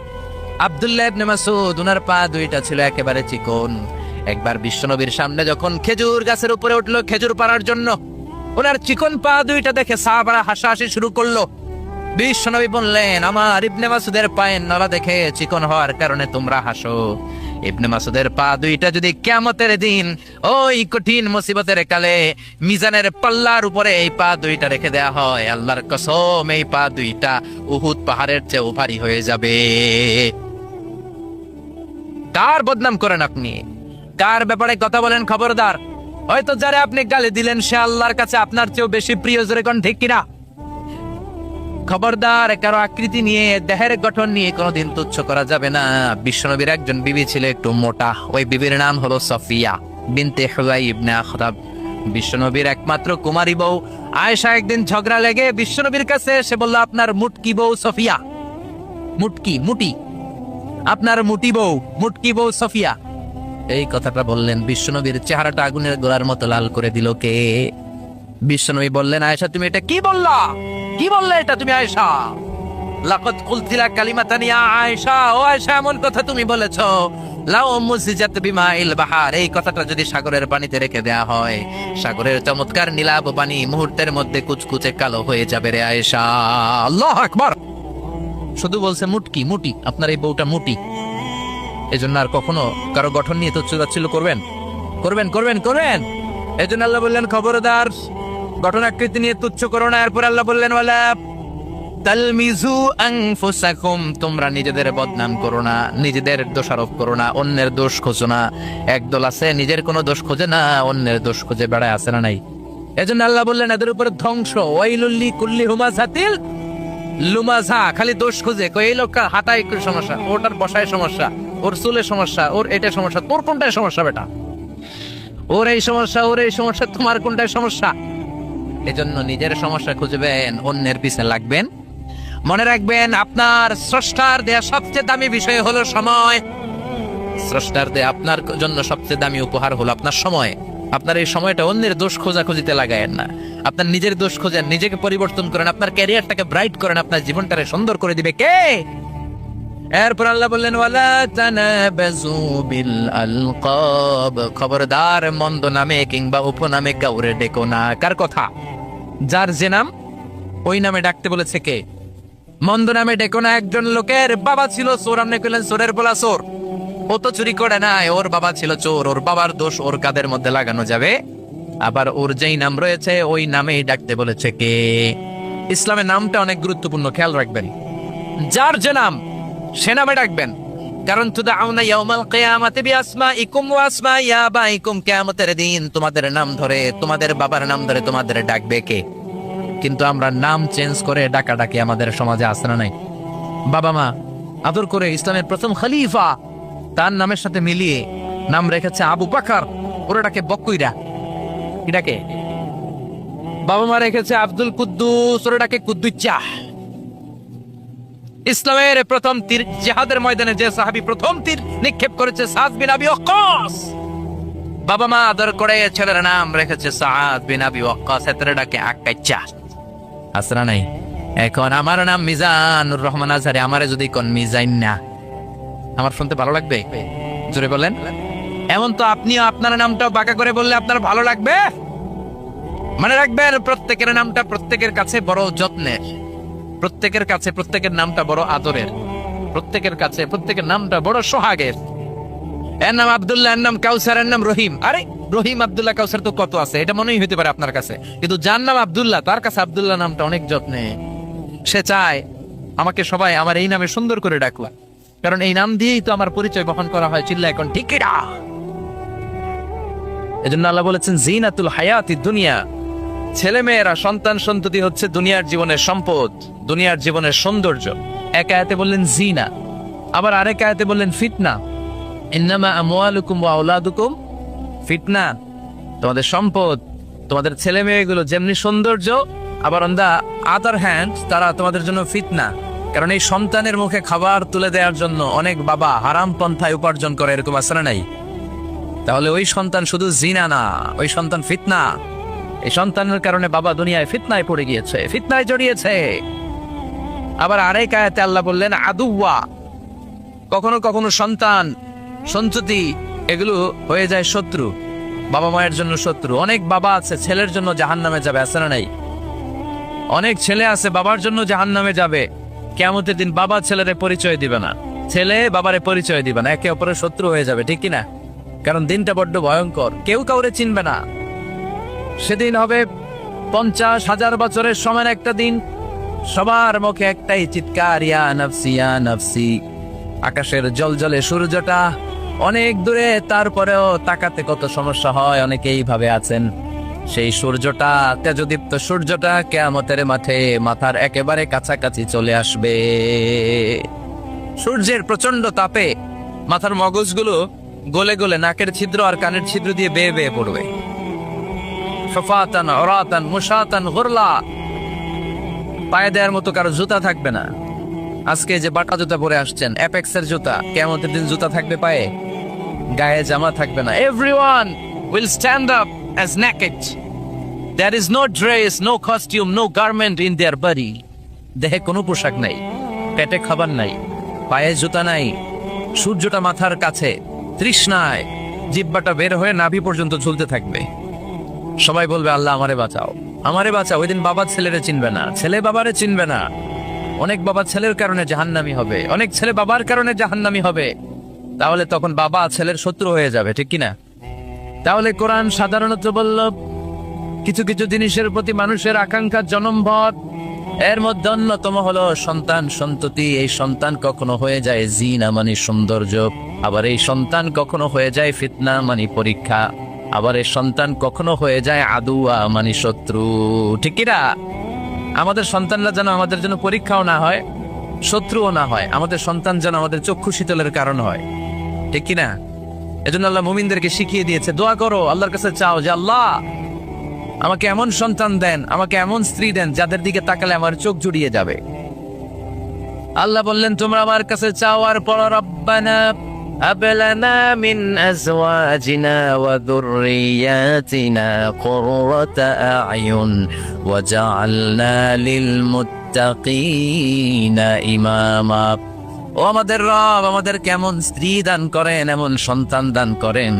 আব্দুল্লাহ ইবনে মাসউদ, উনার পা দুইটা ছিল একেবারে চিকন। একবার বিশ্বনবীর সামনে যখন খেজুর গাছের উপরে উঠলো খেজুর পাড়ার জন্য, ওনার চিকন পা দুইটা দেখে সাহাবারা হাসাহাসি শুরু করলো। বিশ্বনবী বললেন আমার ইবনে মাসুদের পায়ের নলা দেখে চিকন হওয়ার কারণে তোমরা হাসো। ইবনে মাসুদের পা দুইটা যদি কিয়ামতের দিন ওই কঠিন মুসিবতের কালে মিজানের পাল্লার উপরে এই পা দুইটা রেখে দেয়া হয়, আল্লাহর কসম এই পা দুইটা উহুদ পাহাড়ের চেয়ে ভারী হয়ে যাবে। কার বদনাম করেন আপনি? কার ব্যাপারে কথা বলেন? খবরদার, হয়তো যারা আপনি গালি দিলেন সে আল্লাহর কাছে আপনার চেয়েও বেশি প্রিয়, জোরে কোন ঠিক কিনা? খবরদার, কারো আকৃতি নিয়ে, দেহের গঠন নিয়ে কোনোদিন তুচ্ছ করা যাবে না। বিশ্বনবীর একজন বিবি ছিল একটু মোটা, ওই বিবির নাম হলো সফিয়া বিনতে হুয়াই ইবনে আখতাব। বিশ্বনবীর একমাত্র কুমারী বউ আয়েশা একদিন ঝগড়া লেগে বিশ্বনবীর কাছে এসে বলল আপনার মুটকি বউ সফিয়া, মুটি, আপনার মুটি বউ, মুটকি বউ সফিয়া। এই কথাটা বললেন, বিশ্বনবীর চেহারাটা আগুনের গোলার মতো লাল করে দিল কে? বিশ্বনবী বললেন আয়েশা তুমি এটা কি বললা? কি বললে এটা তুমি আয়েশা? লাকাদ কুলতিলা কালিমাতান ইয়া আয়েশা, ও আয়েশা এমন কথা তুমি বলেছো লাউ মুসিজাত বিমাইল বাহার, এই কথাটা যদি সাগরের পানিতে রেখে দেয়া হয়, সাগরের চমৎকার নীলাভ পানি মুহূর্তের মধ্যে কুচকুচে কালো হয়ে যাবে রে আয়েশা। আল্লাহু আকবার। শুধু বলছে মুটি, আপনার এই বউটা মুটি। এজন্য আর কখনো কারো গঠন নিয়ে তুচ্ছ-তাচ্ছিল্য করবেন? এজন্য আল্লাহ বললেন খবরদার, গঠন আকৃতি নিয়ে তুচ্ছ করো না। এরপর আল্লাহ বললেন তালমিজু আনফুসাকুম, তোমরা নিজেদের বদনাম করো না, নিজেদের দোষারোপ করো না, অন্যের দোষ খোঁজো না। একদল আছে নিজের কোনো দোষ খোঁজে না, অন্যের দোষ খোঁজে বেড়ায়, আছে না নাই? এজন্য আল্লাহ বললেন এদের উপরে ধ্বংস। ওয়াইলুল কুল্লি হুমাযাতিল লুমাযা, খালি দোষ খোঁজে। কই এই লোকটা হাঁটায় একটু সমস্যা, ওটার বসায় সমস্যা, ওর চুলে সমস্যা, ওর এটা সমস্যা, তোর কোনটায় সমস্যা বেটা? ওর এই সমস্যা, ওর এই সমস্যা, তোমার কোনটায় সমস্যা? এজন্য নিজের সমস্যা খুঁজবেন, অন্যের পিছনে লাগবেন। মনে রাখবেন আপনার স্রষ্টার দেয়া সবচেয়ে দামি বিষয় হলো সময়। স্রষ্টার দেয়া আপনার জন্য সবচেয়ে দামি উপহার হলো আপনার সময়। আপনার এই সময়টা অন্যের দোষ খোঁজাখুঁজিতে লাগায়েন না, আপনার নিজের দোষ খোঁজেন, নিজেকে পরিবর্তন করেন, আপনার ক্যারিয়ারটাকে ব্রাইট করেন, আপনার জীবনটাকে সুন্দর করে দিবে কে? এরপর আল্লাহ বললেন ওয়ালা তানাবাযু বিল আলকাব, খবরদার মন্দ নামে কিংবা উপনামে কাউরে ডেকো না। কার কথা? যার যে নাম ওই নামে ডাকতে বলেছে কে? মন্দ নামে ডেকো না। একজন লোকের বাবা ছিল চোর, আপনি কইলেন চোরের বলা চোর, ও তো চুরি করে নাই, ওর বাবা ছিল চোর, ওর বাবার দোষ ওর কাদের মধ্যে লাগানো যাবে? আবার ওর যেই নাম রয়েছে ওই নামেই ডাকতে বলেছে কে? ইসলামের নামটা অনেক গুরুত্বপূর্ণ, খেয়াল রাখবেন। যার যে নাম সে নামে ডাকবেন। কারণ তুদাউনা ইয়াউমাল কিয়ামাতি বিআসমাইকুম ওয়া আসমাই আবাইকুম, কিয়ামতের দিন তোমাদের নাম ধরে, তোমাদের বাবার নাম ধরে তোমাদের ডাকবে কে? কিন্তু আমরা নাম চেঞ্জ করে ডাকাডাকি আমাদের সমাজে আছে না নাই? বাবা মা আদর করে ইসলামের প্রথম খলিফা তার নামের সাথে মিলিয়ে নাম রেখেছে আবু বকর, ওরা ডাকে বকুইরা। কি ডাকে? বাবা মা রেখেছে আব্দুল কুদ্দুস, ওরা ডাকে কুদ্দুচ্চা। ইসলামের প্রথম তীর জিহাদের ময়দানে যে সাহাবী প্রথম তীর নিক্ষেপ করেছে সাদ বিন আবি ওয়াক্কাস, বাবা মা আদর করে ছেলের নাম রেখেছে সাদ বিন আবি ওয়াক্কাস, এতরে ডাকে আক্কাচ্চা। আসরা নাই? এখন আমার নাম মিজানুর রহমান আজহারি, আমারে যদি কোন মিজাইন না, আমার শুনতে ভালো লাগবে? জোরে বলেন। এমন তো আপনিও আপনার নামটাও বাঁকা করে বললে আপনার ভালো লাগবে? মনে রাখবেন প্রত্যেকের নামটা প্রত্যেকের কাছে বড় যত্নের, প্রত্যেকের কাছে প্রত্যেকের নামটা বড় আদরের, প্রত্যেকের কাছে প্রত্যেকের নামটা বড় সোহাগের। এর নাম আব্দুল্লাহ, এর নাম কাউসার, এর নাম রহিম। আরে রহিম আব্দুল্লাহ কাউসার তো কত আছে, এটা মনেই হতে পারে আপনার কাছে, কিন্তু যার নাম আব্দুল্লাহ তার কাছে আব্দুল্লাহ নামটা অনেক যত্নে। সে চায় আমাকে সবাই আমার এই নামে সুন্দর করে ডাকলা, কারণ এই নাম দিয়েই তো আমার পরিচয় বহন করা হয়। চিল্লা এখন ঠিক কিনা? এজন্য আল্লাহ বলেছেন জিনাতুল হায়াতি দুনিয়া, ছেলে মেয়েরা সন্তান সন্ততি হচ্ছে দুনিয়ার জীবনের সম্পদ, দুনিয়ার জীবনের সৌন্দর্য। এক আয়াতে বললেন জিনা, আবার আরেক আয়াতে বললেন ফিতনা। ইন্নামা আমওয়ালুকুম ওয়া আওলাদুকুম ফিতনা, তোমাদের সম্পদ, তোমাদের ছেলে মেয়েগুলো যেমনি সৌন্দর্য, আবার অন দা আদার হ্যান্ড তারা তোমাদের জন্য ফিতনা। কারণ এই সন্তানের মুখে খাবার তুলে দেওয়ার জন্য অনেক বাবা হারাম পন্থায় উপার্জন করে, এরকম আছে না নাই? তাহলে ওই সন্তান শুধু জিনা না, ওই সন্তান ফিতনা। এই সন্তানের কারণে বাবা দুনিয়ায় ফিতনায় পড়ে গিয়েছে, ফিতনায় জড়িয়েছে। আবার আরেক আয়াতে আল্লাহ বললেন আদুওয়া, কখনো কখনো সন্তান সন্ততি এগুলো হয়ে যায় শত্রু, বাবা মায়ের জন্য শত্রু। অনেক বাবা আছে ছেলের জন্য জাহান্নামে যাবে, আছে না নাই? অনেক ছেলে আছে বাবার জন্য জাহান্নামে যাবে। কিয়ামতের দিন বাবা ছেলেরে পরিচয় দিবে না, ছেলে বাবারে পরিচয় দিবে না, একে অপরের শত্রু হয়ে যাবে, ঠিক কিনা? কারণ দিনটা বড্ড ভয়ঙ্কর, কেউ কাউরে চিনবে না। সেদিন হবে 50,000 বছরের সমান একটা দিন, সবার মুখে একটাই চিৎকার, ইয়া নাফসি ইয়া নাফসি। আকাশের জলজলে সূর্যটা অনেক দূরে, তারপরেও তাকাতে কত সমস্যা হয়, অনেকেই ভাবে আছেন। সেই সূর্যটা, তেজদীপ্ত সূর্যটা কিয়ামতের মাঠে মাথার একেবারে কাছাকাছি চলে আসবে। সূর্যের প্রচন্ড তাপে মাথার মগজগুলো গলে গলে নাকের ছিদ্র আর কানের ছিদ্র দিয়ে বেয়ে বেয়ে পড়বে। সফাতান ওরাতান মুশাতান গুরলা, পায়ে দেওয়ার মতো কারো জুতা থাকবে না। আজকে যে বাটা জুতা পরে আসছেন, অ্যাপেক্সের জুতা, কিয়ামতের দিন জুতা থাকবে পায়ে, গায়ে জামা থাকবে না। Everyone will stand up as naked. There is no dress, no costume, no garment in their body. দেহে কোনো পোশাক নাই, পেটে খাবার নাই, পায়ে জুতা নাই, সূর্যটা মাথার কাছে, তৃষ্ণায় জিহ্বাটা বের হয়ে নাভি পর্যন্ত ঝুলতে থাকবে। সবাই বলবে আল্লাহ আমারে বাঁচাও, আমারে বাঁচাও। ওই দিন বাবা ছেলেরে চিনবে না, ছেলে বাবারে চিনবে না। অনেক বাবা ছেলের কারণে জাহান্নামী হবে, অনেক ছেলে বাবার কারণে জাহান্নামী হবে। তাহলে তখন বাবা ছেলের শত্রু হয়ে যাবে, ঠিক কিনা? তাহলে কোরআন সাধারণত বলল কিছু কিছু জিনিসের প্রতি মানুষের আকাঙ্ক্ষা জনমভর, এর মধ্যে অন্যতম হলো সন্তান সন্ততি। এই সন্তান কখনো হয়ে যায় জিনা মানে সৌন্দর্য, আবার এই সন্তান কখনো হয়ে যায় ফিতনা মানে পরীক্ষা, আবার এই সন্তান কখনো হয়ে যায় আদুয়া মানে শত্রু। ঠিক কিনা? আমাদের সন্তানরা যেন আমাদের জন্য পরীক্ষাও না হয়, শত্রুও না হয়। আমাদের সন্তান যেন আমাদের চক্ষু শীতলের কারণ হয়। ঠিক কিনা? এজন্য আল্লাহ মুমিনদেরকে শিখিয়ে দিয়েছে, দোয়া করো, আল্লাহর কাছে চাও যে আল্লাহ আমাকে এমন সন্তান দেন, আমাকে এমন স্ত্রী দেন যাদের দিকে তাকালে আমার চোখ জুড়িয়ে যাবে। আল্লাহ বললেন তোমরা আমার কাছে চাও আর পড়ো, রব্বানা হাব লানা মিন আজওয়াজিনা ওয়া যুররিয়াতিনা কুররাতা আ'য়ুন ওয়াজআলনা লিল মুত্তাকিনা ইমামা। ও আমাদের রব, আমাদের কেমন স্ত্রী দান করেন, এমন সন্তান দান করেন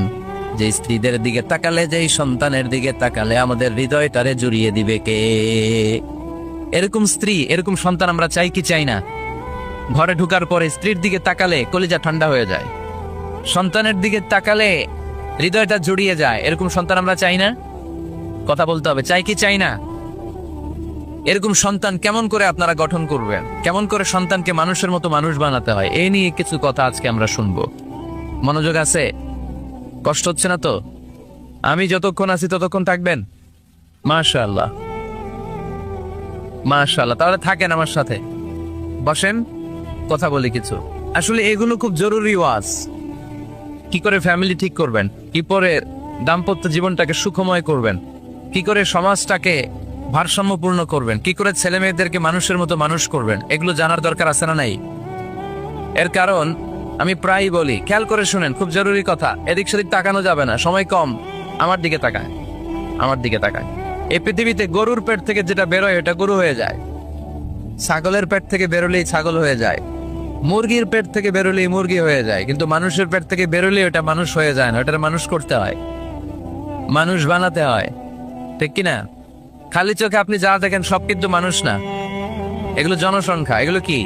যে স্ত্রীদের দিকে তাকালে, যেই সন্তানের দিকে তাকালে আমাদের হৃদয়টারে জুড়িয়ে দিবে কে। এরকম স্ত্রী, এরকম সন্তান আমরা চাই কি চাই না? ঘরে ঢুকার পরে স্ত্রীর দিকে তাকালে কলিজা ঠান্ডা হয়ে যায়, সন্তানের দিকে তাকালে হৃদয়টা জুড়িয়ে যায়। এরকম সন্তান আমরা চাই না? কথা বলতে হবে, চাই কি চাই না? এরকম সন্তান কেমন করে আপনারা গঠন করবেন, কেমন করে সন্তানকে মানুষের মতো মানুষ বানাতে হয়, এই নিয়ে কিছু কথা আজকে আমরা শুনবো। মনোযোগ আছে? কষ্ট হচ্ছে না তো? আমি যতক্ষণ আছি ততক্ষণ থাকবেন? মাশাআল্লাহ, মাশাআল্লাহ। তাহলে থাকেন আমার সাথে, বসেন, কথা বলি কিছু। আসলে এগুলো খুব জরুরি ওয়াজ। কি করে ফ্যামিলি ঠিক করবেন, কি করে দাম্পত্য জীবনটাকে সুখময় করবেন, কি করে সমাজটাকে ভারসাম্যপূর্ণ করবেন, কি করে ছেলে মেয়েদেরকে মানুষের মতো মানুষ করবেন, এগুলো জানার দরকার আছে না নাই? এর কারণ আমি প্রায়ই বলি, খেয়াল করে শুনেন, খুব জরুরি কথা। এদিক সেদিক তাকানো যাবে না, সময় কম। আমার দিকে তাকায়, আমার দিকে তাকায়। এই পৃথিবীতে গরুর পেট থেকে যেটা বেরোয় এটা গরু হয়ে যায়, ছাগলের পেট থেকে বেরোলেই ছাগল হয়ে যায়, মুরগির পেট থেকে বেরোলেই মুরগি হয়ে যায়, কিন্তু মানুষের পেট থেকে বেরোলেই ওটা মানুষ হয়ে যায় না। ওটা মানুষ করতে হয়, মানুষ বানাতে হয়। ঠিক কিনা? খালি চোখে আপনি যা দেখেন সব কিন্তু মানুষ না, এগুলো জনসংখ্যা। এগুলো কি?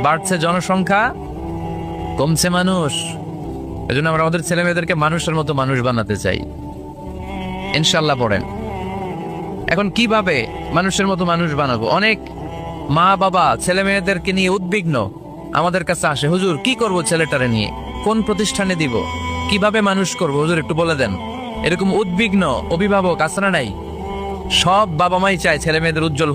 বাড়ছে জনসংখ্যা, কমছে মানুষ। এজন্য আমরা আমাদের ছেলে মেয়েদেরকে মানুষের মতো মানুষ বানাতে চাই, ইনশাল্লাহ। পড়েন এখন কিভাবে মানুষের মতো মানুষ বানাবো। অনেক মা বাবা ছেলে মেয়েদেরকে নিয়ে উদ্বিগ্ন, আমাদের কাছে আসে, হুজুর কি করব ছেলেটারে নিয়ে, কোন প্রতিষ্ঠানে দিব, কিভাবে মানুষ করব হুজুর একটু বলে দেন। এরকম উদ্বিগ্ন অভিভাবক আছে না নাই? সব বাবা মাই চায় ছেলে মেয়েদের উজ্জ্বল